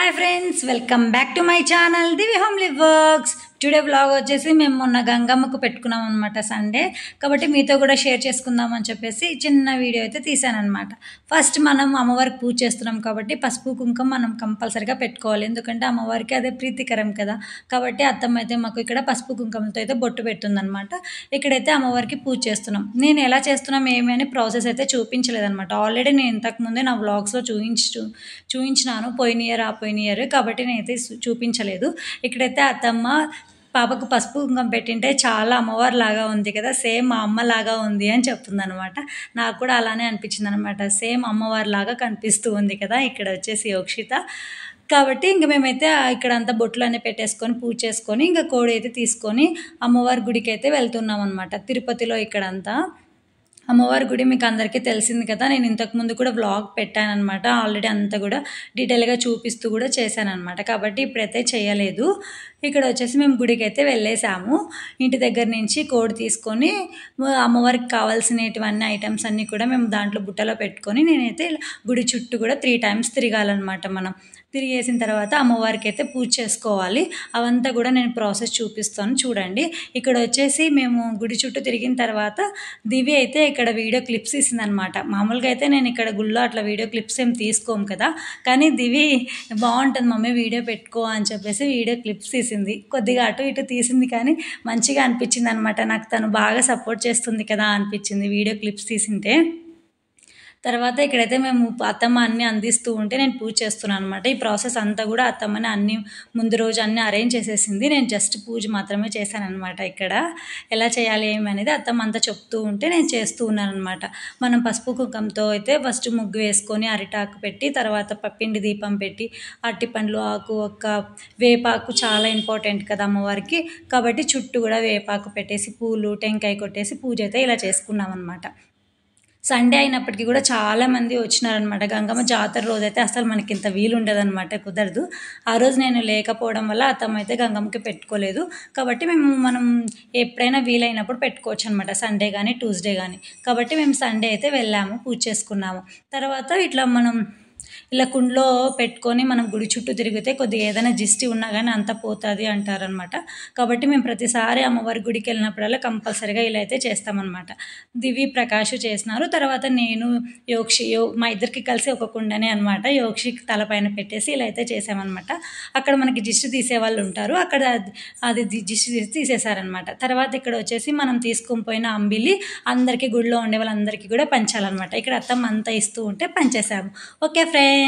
Hi friends, welcome back to my channel Divi homely works. Today vlog వచ్చేసి మేము మొన్న గంగమ్మకు పెట్టుకున్నాం అనమాట సండే, కాబట్టి మీతో కూడా షేర్ చేసుకుందాం అని చెప్పేసి చిన్న వీడియో అయితే తీసానమాట. ఫస్ట్ మనం అమ్మవారికి పూజ చేస్తున్నాం కాబట్టి పసుపు కుంకుమ మనం కంపల్సరిగా పెట్టుకోవాలి, ఎందుకంటే అమ్మవారికి అదే ప్రీతికరం కదా. కాబట్టి అత్తమ్మ అయితే మాకు ఇక్కడ పసుపు కుంకుమతో అయితే బొట్టు పెడుతుందనమాట. ఇక్కడైతే అమ్మవారికి పూజ చేస్తున్నాం. నేను ఎలా చేస్తున్నాం ఏమి అని ప్రాసెస్ అయితే చూపించలేదనమాట. ఆల్రెడీ నేను ఇంతకుముందే నా వ్లాగ్స్లో చూపించినాను పోయిన ఇయర్, కాబట్టి నేనైతే చూపించలేదు. ఇక్కడైతే అత్తమ్మ పాపకు పసుపు కుంకుమ పెట్టింటే చాలా అమ్మవారి లాగా ఉంది కదా, సేమ్ మా అమ్మ లాగా ఉంది అని చెప్తుంది అనమాట. నాకు కూడా అలానే అనిపించింది అనమాట, సేమ్ అమ్మవారి లాగా కనిపిస్తూ ఉంది కదా ఇక్కడ వచ్చేసి యోక్షిత. కాబట్టి ఇంక మేమైతే ఇక్కడ అంతా బొట్లు అన్నీ పెట్టేసుకొని పూజ చేసుకొని ఇంకా కోడి అయితే తీసుకొని అమ్మవారి గుడికి అయితే వెళ్తున్నాం అనమాట. తిరుపతిలో ఇక్కడంతా అమ్మవారి గుడి మీకు అందరికీ తెలిసింది కదా. నేను ఇంతకుముందు కూడా వ్లాగ్ పెట్టానమాట, ఆల్రెడీ అంతా కూడా డీటెయిల్గా చూపిస్తూ కూడా చేశానమాట. కాబట్టి ఇప్పుడైతే చేయలేదు. ఇక్కడ వచ్చేసి మేము గుడికి అయితే వెళ్ళేసాము. ఇంటి దగ్గర నుంచి కోడి తీసుకొని అమ్మవారికి కావాల్సినటువన్నీ ఐటమ్స్ అన్నీ కూడా మేము దాంట్లో బుట్టలో పెట్టుకొని నేనైతే గుడి చుట్టూ కూడా 3 times తిరగాలన్నమాట. మనం తిరిగేసిన తర్వాత అమ్మవారికి అయితే పూజ చేసుకోవాలి. అవంతా కూడా నేను ప్రాసెస్ చూపిస్తాను చూడండి. ఇక్కడ వచ్చేసి మేము గుడి చుట్టూ తిరిగిన తర్వాత దివి అయితే ఇక్కడ వీడియో క్లిప్స్ ఇస్తుందనమాట. మామూలుగా అయితే నేను ఇక్కడ గుళ్ళో అట్లా వీడియో క్లిప్స్ ఏం తీసుకోము కదా, కానీ దివి బాగుంటుంది మమ్మీ వీడియో పెట్టుకో అని చెప్పేసి వీడియో క్లిప్స్ తీసింది. కొద్దిగా అటు ఇటు తీసింది కానీ మంచిగా అనిపించింది అనమాట. నాకు తను బాగా సపోర్ట్ చేస్తుంది కదా అనిపించింది వీడియో క్లిప్స్ తీసింటే. తర్వాత ఇక్కడైతే మేము అత్తమ్మ అన్నీ అందిస్తూ ఉంటే నేను పూజ చేస్తున్నాను అనమాట. ఈ ప్రాసెస్ అంతా కూడా అత్తమ్మని అన్నీ ముందు రోజు అన్నీ అరేంజ్ చేసేసింది, నేను జస్ట్ పూజ మాత్రమే చేశాను అనమాట. ఇక్కడ ఎలా చేయాలి ఏమి అనేది అత్తమ్మ అంతా చెప్తూ ఉంటే నేను చేస్తూ ఉన్నాను అనమాట. మనం పసుపు కుంకంతో అయితే ఫస్ట్ ముగ్గు వేసుకొని అరిటాకు పెట్టి తర్వాత పిండి దీపం పెట్టి అరటిపండ్లు ఆకు ఒక్క వేపాకు చాలా ఇంపార్టెంట్ కదా అమ్మవారికి, కాబట్టి చుట్టూ కూడా వేపాకు పెట్టేసి పూలు టెంకాయ కొట్టేసి పూజ అయితే ఇలా చేసుకున్నాం అనమాట. సండే అయినప్పటికీ కూడా చాలామంది వచ్చినారనమాట. గంగమ్మ జాతర రోజు అయితే అసలు మనకి ఇంత వీలు ఉండదన్నమాట, కుదరదు. ఆ రోజు నేను లేకపోవడం వల్ల అత్తమ్మ అయితే గంగమ్మకి పెట్టుకోలేదు. కాబట్టి మనం ఎప్పుడైనా వీలైనప్పుడు పెట్టుకోవచ్చు అనమాట, సండే కానీ ట్యూస్డే కానీ. కాబట్టి మేము సండే అయితే వెళ్ళాము, పూజ చేసుకున్నాము. తర్వాత ఇట్లా మనం ఇలా కుండలో పెట్టుకొని మనం గుడి చుట్టూ తిరిగితే కొద్దిగా ఏదైనా జిస్టి ఉన్నా కానీ అంత పోతుంది అంటారనమాట. కాబట్టి మేము ప్రతిసారి అమ్మవారి గుడికి వెళ్ళినప్పుడల్లా కంపల్సరీగా ఇలా అయితే చేస్తామన్నమాట. దివి ప్రకాష్ చేసినారు. తర్వాత నేను మా ఇద్దరికి కలిసి ఒక కుండనే అనమాట యోక్షి తలపైన పెట్టేసి ఇలా అయితే చేసామన్నమాట. అక్కడ మనకి జిస్టి తీసేవాళ్ళు ఉంటారు, అక్కడ అది జిస్టి తీసేసారనమాట. తర్వాత ఇక్కడ వచ్చేసి మనం తీసుకొని పోయిన అంబిలి అందరికీ గుడిలో ఉండే వాళ్ళందరికీ కూడా పంచాలన్నమాట. ఇక్కడ అత్తమ్మ అంతా ఇస్తూ ఉంటే పంచేసాము. Okay friends.